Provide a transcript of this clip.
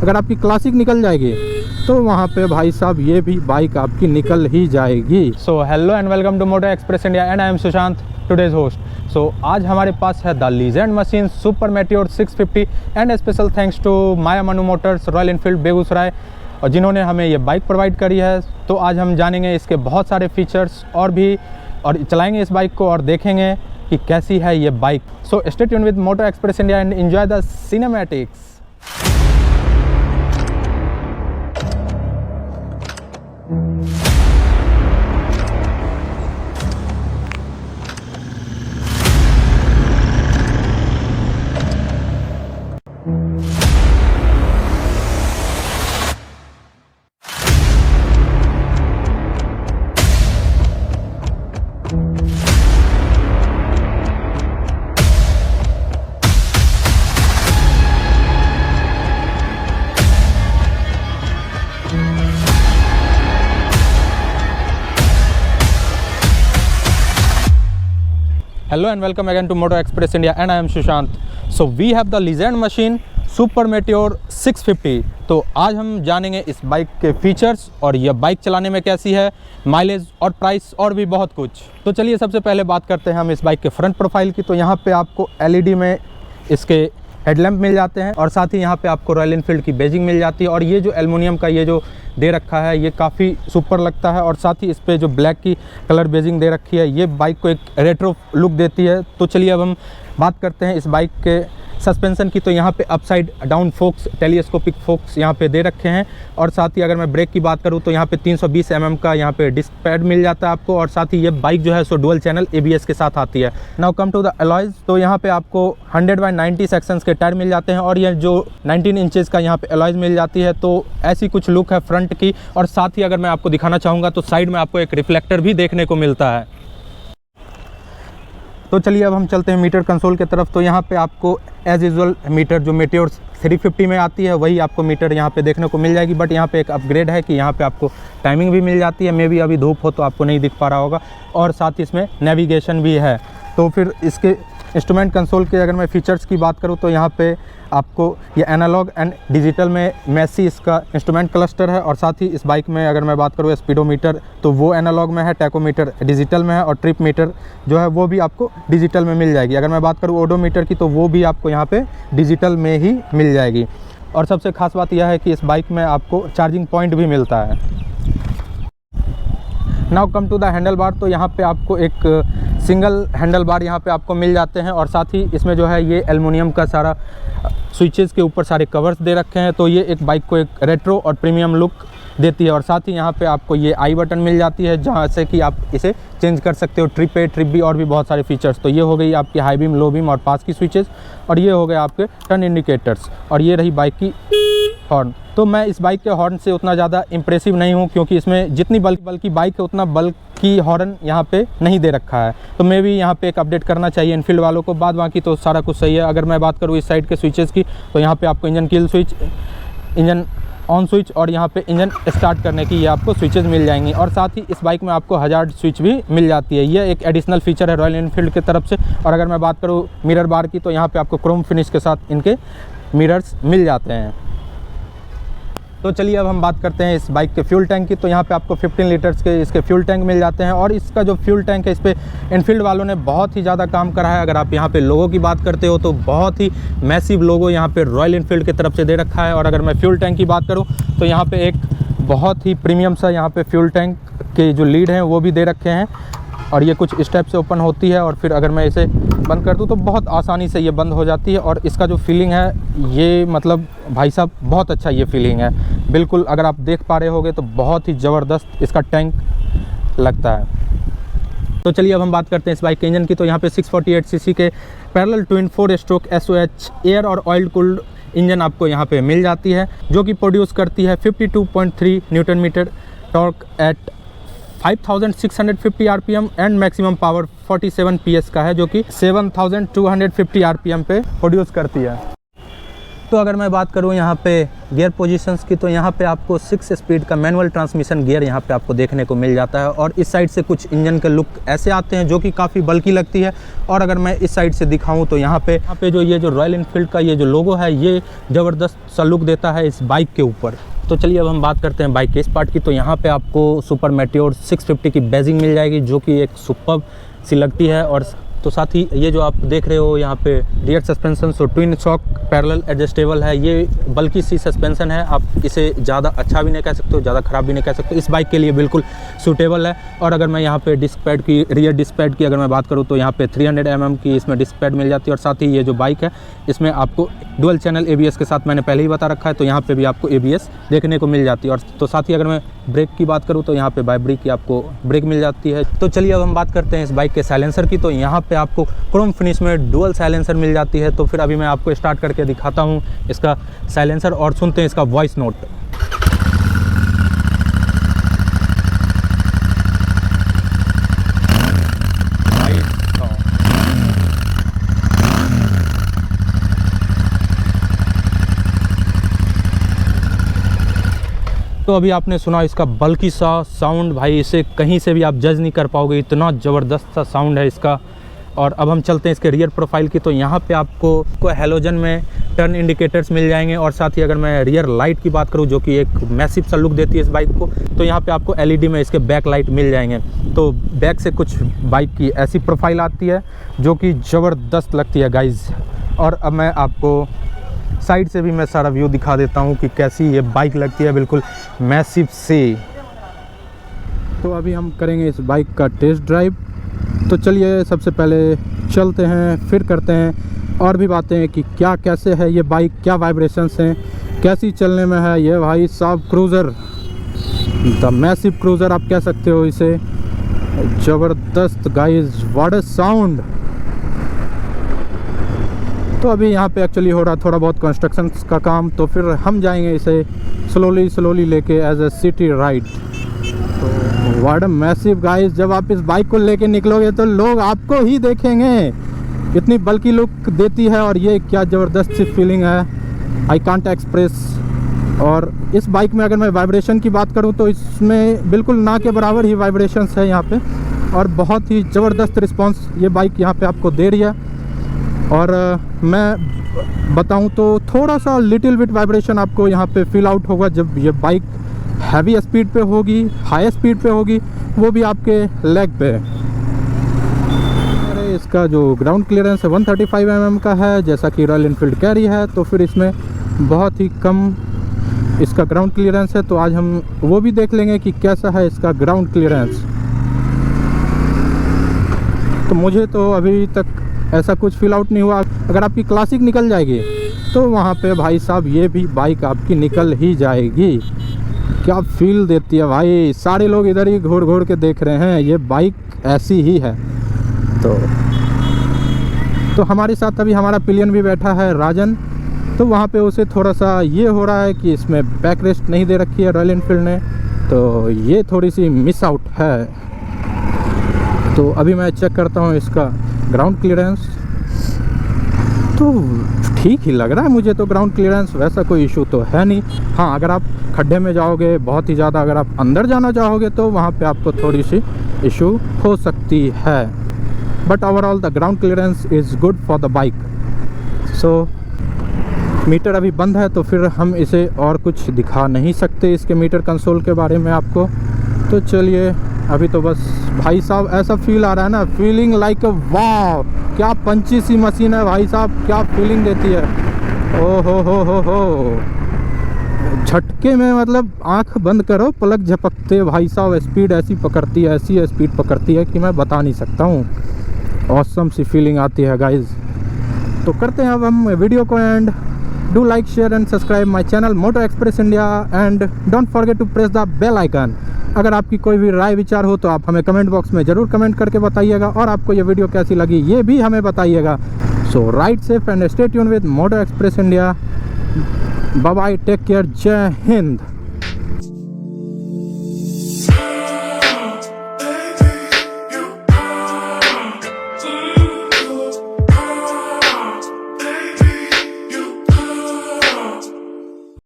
अगर आपकी क्लासिक निकल जाएगी तो वहाँ पे भाई साहब ये भी बाइक आपकी निकल ही जाएगी। So hello and welcome to Moto Express India and I am Sushant, today's host. So आज हमारे पास है the legend machine Super Meteor 650 and special thanks to Maya Manu motors Royal Enfield Begusarai, और जिन्होंने हमें ये बाइक प्रोवाइड करी है। तो आज हम जानेंगे इसके बहुत सारे फीचर्स और चलाएंगे इस बाइक को और देखेंगे कि कैसी है ये bike. So stay tuned with Moto Express India and enjoy the cinematics. Hello and welcome again to Moto Express India and I am Sushant. So we have the legend machine Super Meteor 650. तो आज हम जानेंगे इस bike के features और यह bike चलाने में कैसी है, माइलेज और प्राइस और भी बहुत कुछ। तो चलिए सबसे पहले बात करते हैं हम इस बाइक के फ्रंट प्रोफाइल की। तो यहाँ पे आपको LED में इसके हेडलैम्प मिल जाते हैं और साथ ही यहाँ पे आपको रॉयल एनफील्ड की बेजिंग मिल जाती है। और ये जो एल्युमिनियम का ये जो दे रखा है ये काफ़ी सुपर लगता है। और साथ ही इस पे जो ब्लैक की कलर बेजिंग दे रखी है ये बाइक को एक रेट्रो लुक देती है। तो चलिए अब हम बात करते हैं इस बाइक के सस्पेंशन की। तो यहाँ पे upside down focus telescopic focus यहाँ पे दे रखे हैं। और साथ ही अगर मैं ब्रेक की बात करूँ तो यहाँ पे 320 mm का यहाँ पे डिस्क पैड मिल जाता है आपको। और साथ ही ये बाइक जो है सो डुअल चैनल ABS के साथ आती है। Now come to the alloys. तो यहाँ पे आपको 100/90 सेक्शंस के टायर मिल जाते हैं और ये जो 19 इंचेस का यहाँ पे अलॉयज मिल जाती है। तो ऐसी कुछ लुक है फ्रंट की। और साथ ही अगर मैं आपको दिखाना चाहूँगा तो साइड में आपको एक रिफ्लेक्टर भी देखने को मिलता है। तो चलिए अब हम चलते हैं मीटर कंसोल की तरफ। तो यहाँ पे आपको एज यूजुअल मीटर जो मेटियोर 350 में आती है वही आपको मीटर यहाँ पे देखने को मिल जाएगी। बट यहाँ पे एक अपग्रेड है कि यहाँ पे आपको टाइमिंग भी मिल जाती है। मे बी अभी धूप हो तो आपको नहीं दिख पा रहा होगा। और साथ ही इसमें नेविगेशन भी है। तो फिर इसके इंस्ट्रूमेंट कंसोल के अगर मैं फीचर्स की बात करूँ तो यहाँ पे आपको ये एनालॉग एंड डिजिटल में मैसी इसका इंस्ट्रूमेंट क्लस्टर है। और साथ ही इस बाइक में अगर मैं बात करूँ स्पीडोमीटर तो वो एनालॉग में है, टैकोमीटर डिजिटल में है और ट्रिप मीटर जो है वो भी आपको डिजिटल में मिल जाएगी। अगर मैं बात करूँ ओडोमीटर की तो वो भी आपको यहाँ पे डिजिटल में ही मिल जाएगी। और सबसे खास बात यह है कि इस बाइक में आपको चार्जिंग पॉइंट भी मिलता है। Now come to the handle bar. तो यहाँ पे आपको एक सिंगल हैंडल बार यहाँ पे आपको मिल जाते हैं। और साथ ही इसमें जो है ये एल्युमिनियम का सारा स्विचेस के ऊपर सारे कवर्स दे रखे हैं। तो ये एक बाइक को एक रेट्रो और प्रीमियम लुक देती है। और साथ ही यहाँ पे आपको ये आई बटन मिल जाती है जहाँ से कि आप इसे चेंज कर सकते हो ट्रिप ए, ट्रिप बी और भी बहुत सारे फीचर्स। तो ये हो गई आपकी हाई बीम, लो बीम और पास की स्विचेस। और ये हो गए आपके टर्न इंडिकेटर्स। और ये रही बाइक की हॉर्न। तो मैं इस बाइक के हॉर्न से उतना ज़्यादा इंप्रेसिव नहीं हूँ क्योंकि इसमें जितनी बल्कि बाइक है उतना बल्क की हॉर्न यहाँ पे नहीं दे रखा है। तो मे भी यहाँ पे एक अपडेट करना चाहिए एनफील्ड वालों को। बाद बाकी तो सारा कुछ सही है। अगर मैं बात करूँ इस साइड के स्विचेस की तो यहाँ पे आपको engine kill switch, engine on switch और यहाँ पे इंजन स्टार्ट करने की ये आपको स्विचेस मिल जाएंगी। और साथ ही इस बाइक में आपको हजार्ड स्विच भी मिल जाती है। ये एक एडिशनल फीचर है रॉयल एनफील्ड की तरफ से। और अगर मैं बात करूँ मिरर बार की तो यहाँ पे आपको क्रोम फिनिश के साथ इनके मिरर्स मिल जाते हैं। तो चलिए अब हम बात करते हैं इस बाइक के फ्यूल टैंक की। तो यहाँ पे आपको 15 लीटर्स के इसके फ्यूल टैंक मिल जाते हैं। और इसका जो फ्यूल टैंक है इस पर एनफील्ड वालों ने बहुत ही ज़्यादा काम करा है। अगर आप यहाँ पे लोगों की बात करते हो तो बहुत ही मैसिव लोगो यहाँ पे रॉयल एनफील्ड की तरफ से दे रखा है। और अगर मैं फ्यूल टैंक की बात करूँ तो यहाँ पे एक बहुत ही प्रीमियम सा यहाँ पे फ्यूल टैंक के जो लीड हैं वो भी दे रखे हैं। और ये कुछ इस टाइप से ओपन होती है और फिर अगर मैं इसे बंद कर दूँ तो बहुत आसानी से ये बंद हो जाती है। और इसका जो फीलिंग है ये मतलब भाई साहब बहुत अच्छा ये फीलिंग है। बिल्कुल अगर आप देख पा रहे होगे तो बहुत ही ज़बरदस्त इसका टैंक लगता है। तो चलिए अब हम बात करते हैं इस बाइक के इंजन की। तो यहाँ पे 648 cc के parallel twin 4 stroke SOH air और ऑयल कूल्ड इंजन आपको यहाँ पे मिल जाती है जो कि प्रोड्यूस करती है 52.3 newton metre torque at 5650 RPM and maximum power 47 PS का है जो कि 7250 RPM पे प्रोड्यूस करती है। तो तो अगर मैं बात करूं यहाँ पे गियर पोजीशंस की, तो यहाँ पे आपको 6 स्पीड का मैनुअल ट्रांसमिशन गियर यहाँ पे आपको देखने को मिल जाता है। और इस साइड से कुछ इंजन के लुक ऐसे आते हैं जो कि काफ़ी बल्की लगती है। और अगर मैं इस साइड से दिखाऊं तो यहाँ पे जो ये जो रॉयल एनफील्ड का ये जो लोगो है, ये ज़बरदस्त सा लुक देता है इस बाइक के ऊपर। तो चलिए अब हम बात करते हैं बाइक के इस पार्ट की। तो यहाँ पे आपको सुपर मेटियोर 650 की बेजिंग मिल जाएगी, जो कि एक सुपर्ब सी लगती है। और तो साथ ही ये जो आप देख रहे हो यहाँ पे रियर सस्पेंशन सो ट्विन शॉक पैरेलल एडजस्टेबल है। ये बल्कि सी सस्पेंशन है, आप इसे ज़्यादा अच्छा भी नहीं कह सकते हो, ज़्यादा ख़राब भी नहीं कह सकते, इस बाइक के लिए बिल्कुल सूटेबल है। और अगर मैं यहाँ पे डिस्क पैड की, रियर डिस्क पैड की अगर मैं बात करूँ तो यहाँ पे 300 mm की इसमें डिस्क पैड मिल जाती है। और साथ ही ये जो बाइक है इसमें आपको डुअल चैनल ABS के साथ मैंने पहले ही बता रखा है, तो यहाँ पे भी आपको ABS देखने को मिल जाती है। और तो साथ ही अगर मैं ब्रेक की बात करूँ तो यहाँ पे बाई ब्रेक की आपको ब्रेक मिल जाती है। तो चलिए अब हम बात करते हैं इस बाइक के साइलेंसर की। तो यहाँ पे आपको क्रोम फिनिश में डुअल साइलेंसर मिल जाती है। तो फिर अभी मैं आपको स्टार्ट करके दिखाता हूँ इसका साइलेंसर और सुनते हैं इसका वॉइस नोट। तो अभी आपने सुना इसका बल्कि सा साउंड, भाई इसे कहीं से भी आप जज नहीं कर पाओगे, इतना ज़बरदस्त सा साउंड है इसका। और अब हम चलते हैं इसके रियर प्रोफाइल की। तो यहाँ पे आपको हैलोजन में टर्न इंडिकेटर्स मिल जाएंगे। और साथ ही अगर मैं रियर लाइट की बात करूँ, जो कि एक मैसिव सा लुक देती है इस बाइक को, तो यहाँ पे आपको LED में इसके बैक लाइट मिल जाएंगे। तो बैक से कुछ बाइक की ऐसी प्रोफाइल आती है जो कि ज़बरदस्त लगती है गाइज़। और अब मैं आपको साइड से भी मैं सारा व्यू दिखा देता हूँ कि कैसी ये बाइक लगती है, बिल्कुल मैसिव सी। तो अभी हम करेंगे इस बाइक का टेस्ट ड्राइव। तो चलिए सबसे पहले चलते हैं, फिर करते हैं और भी बातें कि क्या कैसे है ये बाइक, क्या वाइब्रेशंस हैं, कैसी चलने में है ये भाई साहब क्रूज़र, द मैसिव क्रूज़र आप कह सकते हो इसे। ज़बरदस्त गाइस, व्हाट अ साउंड। तो अभी यहाँ पे एक्चुअली हो रहा थोड़ा बहुत कंस्ट्रक्शन का काम, तो फिर हम जाएंगे इसे स्लोली लेके एज अ सिटी राइड। तो व्हाट अ मैसिव गाइस, जब आप इस बाइक को लेके निकलोगे तो लोग आपको ही देखेंगे, इतनी बल्कि लुक देती है। और ये क्या ज़बरदस्त सी फीलिंग है, आई कांट एक्सप्रेस। और इस बाइक में अगर मैं वाइब्रेशन की बात करूँ तो इसमें बिल्कुल ना के बराबर ही वाइब्रेशंस है यहाँ पे। और बहुत ही ज़बरदस्त रिस्पॉन्स ये बाइक यहाँ पे आपको दे रही है। और मैं बताऊं तो थोड़ा सा लिटिल बिट वाइब्रेशन आपको यहाँ पे फील आउट होगा जब ये बाइक हैवी स्पीड पे होगी, हाई स्पीड पे होगी, वो भी आपके लेग पे। अरे इसका जो ग्राउंड क्लियरेंस है 135 mm का है, जैसा कि रॉयल एनफील्ड कैरी है, तो फिर इसमें बहुत ही कम इसका ग्राउंड क्लियरेंस है। तो आज हम वो भी देख लेंगे कि कैसा है इसका ग्राउंड क्लियरेंस। तो मुझे तो अभी तक ऐसा कुछ फील आउट नहीं हुआ। अगर आपकी क्लासिक निकल जाएगी तो वहाँ पे भाई साहब ये भी बाइक आपकी निकल ही जाएगी। क्या फील देती है भाई, सारे लोग इधर ही घूर के देख रहे हैं, ये बाइक ऐसी ही है। तो हमारे साथ अभी हमारा पिलियन भी बैठा है राजन, तो वहाँ पे उसे थोड़ा सा ये हो रहा है कि इसमें बैक रेस्ट नहीं दे रखी है रॉयल एनफील्ड ने, तो ये थोड़ी सी मिस आउट है। तो अभी मैं चेक करता हूँ इसका ग्राउंड क्लियरेंस, तो ठीक ही लग रहा है मुझे तो ग्राउंड क्लियरेंस, वैसा कोई इशू तो है नहीं। हाँ, अगर आप खड्डे में जाओगे बहुत ही ज़्यादा, अगर आप अंदर जाना चाहोगे तो वहाँ पे आपको थोड़ी सी इशू हो सकती है, but overall the ground clearance is good for the bike. So meter अभी बंद है, तो फिर हम इसे और कुछ दिखा नहीं सकते इसके मीटर कंसोल के बारे में आपको। तो चलिए अभी तो बस भाई साहब ऐसा फील आ रहा है ना, फीलिंग लाइक अ वाव, क्या पंची सी मशीन है भाई साहब, क्या फीलिंग देती है। ओ हो झटके में, मतलब आंख बंद करो पलक झपकते भाई साहब स्पीड ऐसी पकड़ती है, ऐसी स्पीड पकड़ती है कि मैं बता नहीं सकता हूँ। ऑसम सी फीलिंग आती है गाइज। तो करते हैं अब हम वीडियो को end. Do like, share and subscribe my channel Moto Express India and don't forget to press the bell icon. अगर आपकी कोई भी राय विचार हो तो आप हमें कमेंट बॉक्स में ज़रूर कमेंट करके बताइएगा, और आपको ये वीडियो कैसी लगी ये भी हमें बताइएगा। So ride safe and stay tuned with Moto Express India. Bye bye, take care, जय हिंद।